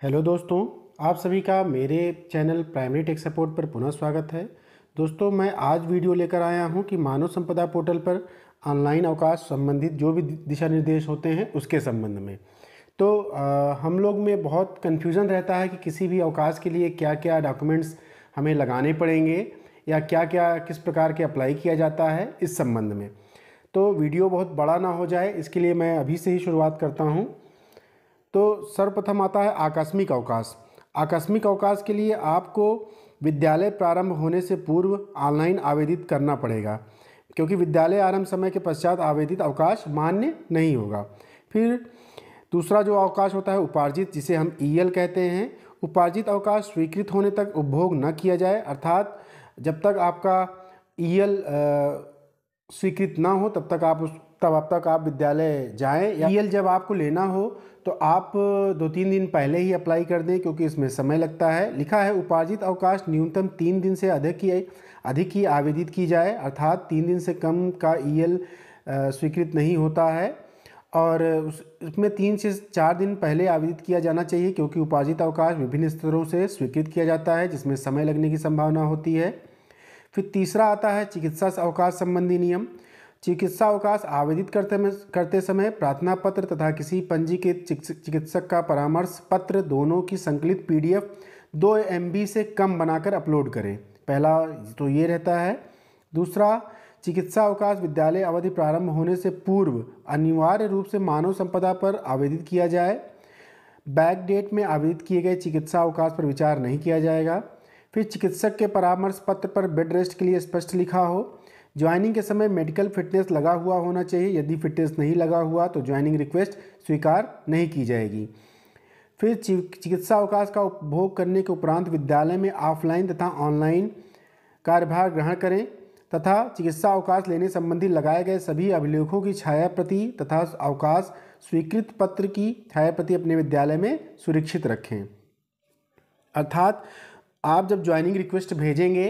Hello दोस्तों, आप सभी का मेरे चैनल प्राइमरी टेक सपोर्ट पर पुनः स्वागत है। दोस्तों, मैं आज वीडियो लेकर आया हूं कि मानव संपदा पोर्टल पर ऑनलाइन अवकाश संबंधित जो भी दिशा निर्देश होते हैं उसके संबंध में। तो हम लोग में बहुत कन्फ्यूज़न रहता है कि किसी भी अवकाश के लिए क्या क्या डॉक्यूमेंट्स हमें लगाने पड़ेंगे या क्या क्या किस प्रकार के अप्लाई किया जाता है इस संबंध में। तो वीडियो बहुत बड़ा ना हो जाए, इसके लिए मैं अभी से ही शुरुआत करता हूँ। तो सर्वप्रथम आता है आकस्मिक अवकाश। आकस्मिक अवकाश के लिए आपको विद्यालय प्रारंभ होने से पूर्व ऑनलाइन आवेदित करना पड़ेगा, क्योंकि विद्यालय आरंभ समय के पश्चात आवेदित अवकाश मान्य नहीं होगा। फिर दूसरा जो अवकाश होता है उपार्जित, जिसे हम ईएल कहते हैं। उपार्जित अवकाश स्वीकृत होने तक उपभोग न किया जाए, अर्थात जब तक आपका ईएल स्वीकृत ना हो तब तक आप विद्यालय जाएं। या ईएल जब आपको लेना हो तो आप 2-3 दिन पहले ही अप्लाई कर दें, क्योंकि इसमें समय लगता है। लिखा है उपार्जित अवकाश न्यूनतम 3 दिन से अधिक ही आवेदित की जाए, अर्थात 3 दिन से कम का ईएल स्वीकृत नहीं होता है और उसमें 3 से 4 दिन पहले आवेदित किया जाना चाहिए, क्योंकि उपार्जित अवकाश विभिन्न स्तरों से स्वीकृत किया जाता है जिसमें समय लगने की संभावना होती है। फिर तीसरा आता है चिकित्सा अवकाश संबंधी नियम। चिकित्सा अवकाश आवेदित करते समय प्रार्थना पत्र तथा किसी पंजीकृत चिकित्सक का परामर्श पत्र दोनों की संकलित पीडीएफ 2 MB से कम बनाकर अपलोड करें। पहला तो ये रहता है। दूसरा, चिकित्सा अवकाश विद्यालय अवधि प्रारंभ होने से पूर्व अनिवार्य रूप से मानव संपदा पर आवेदित किया जाए। बैक डेट में आवेदित किए गए चिकित्सा अवकाश पर विचार नहीं किया जाएगा। फिर चिकित्सक के परामर्श पत्र पर बेड रेस्ट के लिए स्पष्ट लिखा हो। ज्वाइनिंग के समय मेडिकल फिटनेस लगा हुआ होना चाहिए। यदि फिटनेस नहीं लगा हुआ तो ज्वाइनिंग रिक्वेस्ट स्वीकार नहीं की जाएगी। फिर चिकित्सा अवकाश का उपभोग करने के उपरांत विद्यालय में ऑफलाइन तथा ऑनलाइन कार्यभार ग्रहण करें तथा चिकित्सा अवकाश लेने संबंधी लगाए गए सभी अभिलेखों की छायाप्रति तथा अवकाश स्वीकृत पत्र की छायाप्रति अपने विद्यालय में सुरक्षित रखें। अर्थात आप जब ज्वाइनिंग रिक्वेस्ट भेजेंगे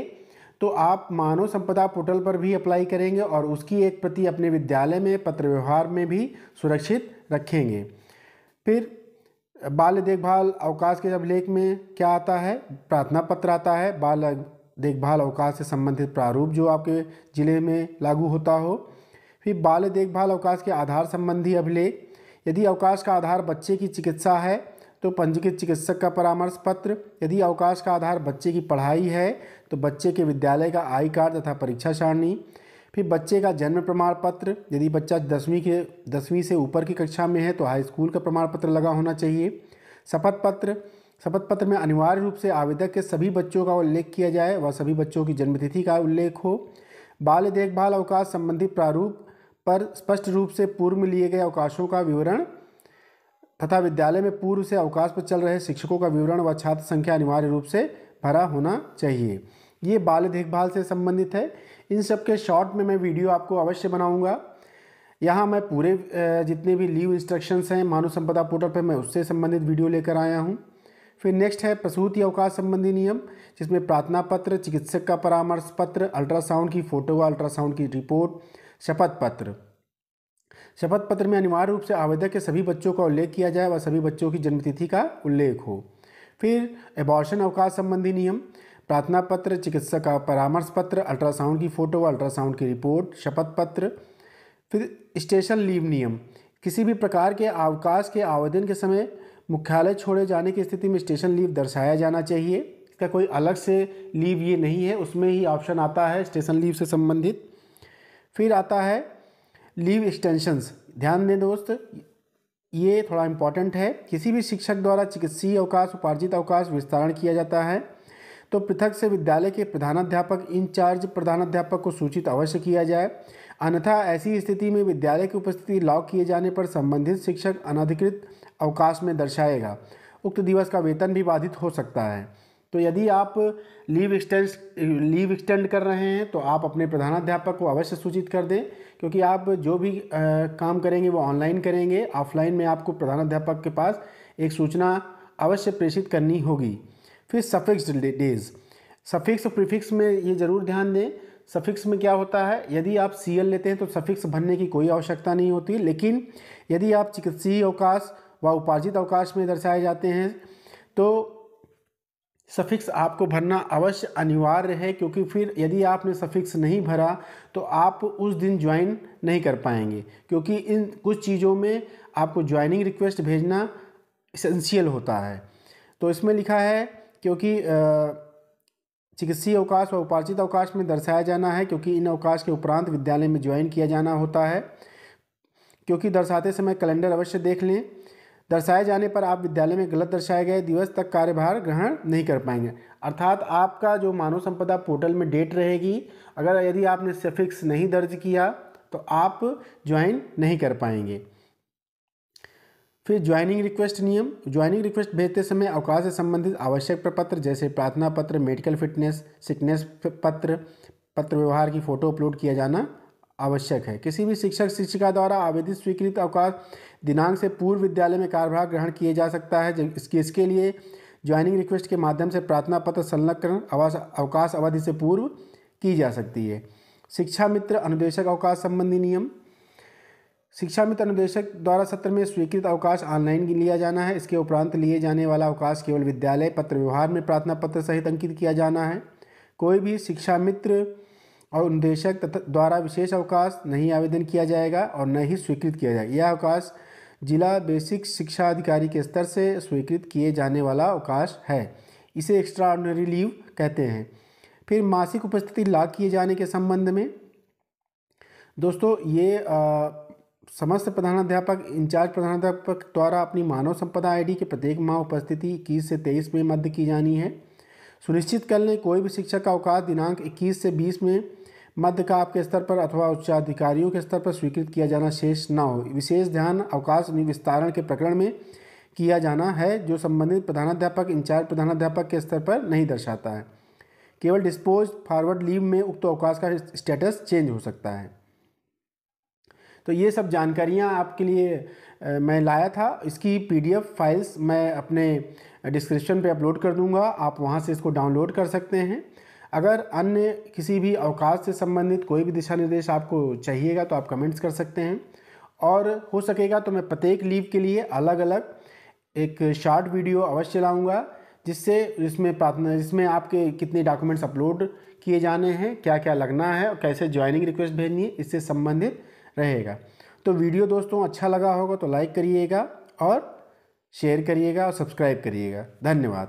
तो आप मानव संपदा पोर्टल पर भी अप्लाई करेंगे और उसकी एक प्रति अपने विद्यालय में पत्र व्यवहार में भी सुरक्षित रखेंगे। फिर बाल देखभाल अवकाश के अभिलेख में क्या आता है? प्रार्थना पत्र आता है, बाल देखभाल अवकाश से संबंधित प्रारूप जो आपके ज़िले में लागू होता हो। फिर बाल देखभाल अवकाश के आधार संबंधी अभिलेख। यदि अवकाश का आधार बच्चे की चिकित्सा है तो पंजीकृत चिकित्सक का परामर्श पत्र। यदि अवकाश का आधार बच्चे की पढ़ाई है तो बच्चे के विद्यालय का आई कार्ड तथा परीक्षा सारणी। फिर बच्चे का जन्म प्रमाण पत्र। यदि बच्चा 10वीं से ऊपर की कक्षा में है तो हाई स्कूल का प्रमाण पत्र लगा होना चाहिए। शपथ पत्र। शपथ पत्र में अनिवार्य रूप से आवेदक के सभी बच्चों का उल्लेख किया जाए व सभी बच्चों की जन्मतिथि का उल्लेख हो। बाल देखभाल अवकाश संबंधी प्रारूप पर स्पष्ट रूप से पूर्व में लिए गए अवकाशों का विवरण तथा विद्यालय में पूर्व से अवकाश पर चल रहे शिक्षकों का विवरण व छात्र संख्या अनिवार्य रूप से भरा होना चाहिए। ये बाल देखभाल से संबंधित है। इन सब के शॉर्ट में मैं वीडियो आपको अवश्य बनाऊंगा। यहाँ मैं पूरे जितने भी लीव इंस्ट्रक्शंस हैं मानव संपदा पोर्टल पर मैं उससे संबंधित वीडियो लेकर आया हूँ। फिर नेक्स्ट है प्रसूति अवकाश संबंधी नियम, जिसमें प्रार्थना पत्र, चिकित्सक का परामर्श पत्र, अल्ट्रासाउंड की फ़ोटो व अल्ट्रासाउंड की रिपोर्ट, शपथ पत्र। शपथ पत्र में अनिवार्य रूप से आवेदक के सभी बच्चों का उल्लेख किया जाए व सभी बच्चों की जन्मतिथि का उल्लेख हो। फिर एबॉर्शन अवकाश संबंधी नियम, प्रार्थना पत्र, चिकित्सक का परामर्श पत्र, अल्ट्रासाउंड की फ़ोटो व अल्ट्रासाउंड की रिपोर्ट, शपथ पत्र। फिर स्टेशन लीव नियम, किसी भी प्रकार के अवकाश के आवेदन के समय मुख्यालय छोड़े जाने की स्थिति में स्टेशन लीव दर्शाया जाना चाहिए। इसका कोई अलग से लीव ये नहीं है, उसमें ही ऑप्शन आता है स्टेशन लीव से संबंधित। फिर आता है लीव एक्सटेंशंस। ध्यान दें दोस्त, ये थोड़ा इम्पॉर्टेंट है। किसी भी शिक्षक द्वारा चिकित्सीय अवकाश उपार्जित अवकाश विस्तारण किया जाता है तो पृथक से विद्यालय के प्रधानाध्यापक इंचार्ज प्रधानाध्यापक को सूचित अवश्य किया जाए, अन्यथा ऐसी स्थिति में विद्यालय की उपस्थिति लॉक किए जाने पर संबंधित शिक्षक अनधिकृत अवकाश में दर्शाएगा। उक्त दिवस का वेतन भी बाधित हो सकता है। तो यदि आप लीव एक्सटेंड कर रहे हैं तो आप अपने प्रधानाध्यापक को अवश्य सूचित कर दें, क्योंकि आप जो भी काम करेंगे वो ऑनलाइन करेंगे। ऑफलाइन में आपको प्रधानाध्यापक के पास एक सूचना अवश्य प्रेषित करनी होगी। फिर सफिक्स डेज। सफिक्स और प्रीफिक्स में ये ज़रूर ध्यान दें। सफिक्स में क्या होता है, यदि आप सीएल लेते हैं तो सफिक्स भरने की कोई आवश्यकता नहीं होती, लेकिन यदि आप चिकित्सीय अवकाश व उपार्जित अवकाश में दर्शाए जाते हैं तो सफिक्स आपको भरना अवश्य अनिवार्य है, क्योंकि फिर यदि आपने सफिक्स नहीं भरा तो आप उस दिन ज्वाइन नहीं कर पाएंगे, क्योंकि इन कुछ चीज़ों में आपको ज्वाइनिंग रिक्वेस्ट भेजना इसेंशियल होता है। तो इसमें लिखा है क्योंकि चिकित्सीय अवकाश व उपार्जित अवकाश में दर्शाया जाना है, क्योंकि इन अवकाश के उपरांत विद्यालय में ज्वाइन किया जाना होता है। क्योंकि दर्शाते समय कैलेंडर अवश्य देख लें। दर्शाए जाने पर आप विद्यालय में गलत दर्शाए गए दिवस तक कार्यभार ग्रहण नहीं कर पाएंगे। अर्थात आपका जो मानव संपदा पोर्टल में डेट रहेगी, अगर यदि आपने सफिक्स नहीं दर्ज किया तो आप ज्वाइन नहीं कर पाएंगे। फिर ज्वाइनिंग रिक्वेस्ट नियम। ज्वाइनिंग रिक्वेस्ट भेजते समय अवकाश से संबंधित आवश्यक प्रपत्र जैसे प्रार्थना पत्र, मेडिकल फिटनेस, सिकनेस पत्र, पत्र व्यवहार की फ़ोटो अपलोड किया जाना आवश्यक है। किसी भी शिक्षक शिक्षिका द्वारा आवेदित स्वीकृत अवकाश दिनांक से पूर्व विद्यालय में कार्यभार ग्रहण किया जा सकता है। इसके लिए ज्वाइनिंग रिक्वेस्ट के माध्यम से प्रार्थना पत्र संलग्न अवकाश अवधि से पूर्व की जा सकती है। शिक्षा मित्र अनुदेशक अवकाश संबंधी नियम। शिक्षा मित्र अनुदेशक द्वारा सत्र में स्वीकृत अवकाश ऑनलाइन लिया जाना है। इसके उपरांत लिए जाने वाला अवकाश केवल विद्यालय पत्र व्यवहार में प्रार्थना पत्र सहित अंकित किया जाना है। कोई भी शिक्षा मित्र और अनुदेशक द्वारा विशेष अवकाश नहीं आवेदन किया जाएगा और न ही स्वीकृत किया जाएगा। यह अवकाश जिला बेसिक शिक्षा अधिकारी के स्तर से स्वीकृत किए जाने वाला अवकाश है। इसे एक्स्ट्रा ऑर्डिनरी लीव कहते हैं। फिर मासिक उपस्थिति लाग किए जाने के संबंध में दोस्तों, ये समस्त प्रधानाध्यापक, इंचार्ज प्रधानाध्यापक द्वारा अपनी मानव संपदा आईडी के प्रत्येक माह उपस्थिति 21 से 23 में मध्य की जानी है। सुनिश्चित कर लें कोई भी शिक्षक का अवकाश दिनांक 21 से 20 में मध्य का आपके स्तर पर अथवा उच्चाधिकारियों के स्तर पर स्वीकृत किया जाना शेष न हो। विशेष ध्यान अवकाश विस्तारण के प्रकरण में किया जाना है जो संबंधित प्रधानाध्यापक, इंचार्ज प्रधानाध्यापक के स्तर पर नहीं दर्शाता है। केवल डिस्पोज फॉरवर्ड लीव में उक्त अवकाश का स्टेटस चेंज हो सकता है। तो ये सब जानकारियाँ आपके लिए मैं लाया था। इसकी PDF फाइल्स मैं अपने डिस्क्रिप्शन पे अपलोड कर दूंगा, आप वहाँ से इसको डाउनलोड कर सकते हैं। अगर अन्य किसी भी अवकाश से संबंधित कोई भी दिशा निर्देश आपको चाहिएगा तो आप कमेंट्स कर सकते हैं, और हो सकेगा तो मैं प्रत्येक लीव के लिए अलग अलग एक शॉर्ट वीडियो अवश्य लाऊंगा, जिसमें आपके कितने डॉक्यूमेंट्स अपलोड किए जाने हैं, क्या क्या लगना है और कैसे ज्वाइनिंग रिक्वेस्ट भेजनी है, इससे संबंधित रहेगा। तो वीडियो दोस्तों अच्छा लगा होगा तो लाइक करिएगा और शेयर करिएगा और सब्सक्राइब करिएगा। धन्यवाद।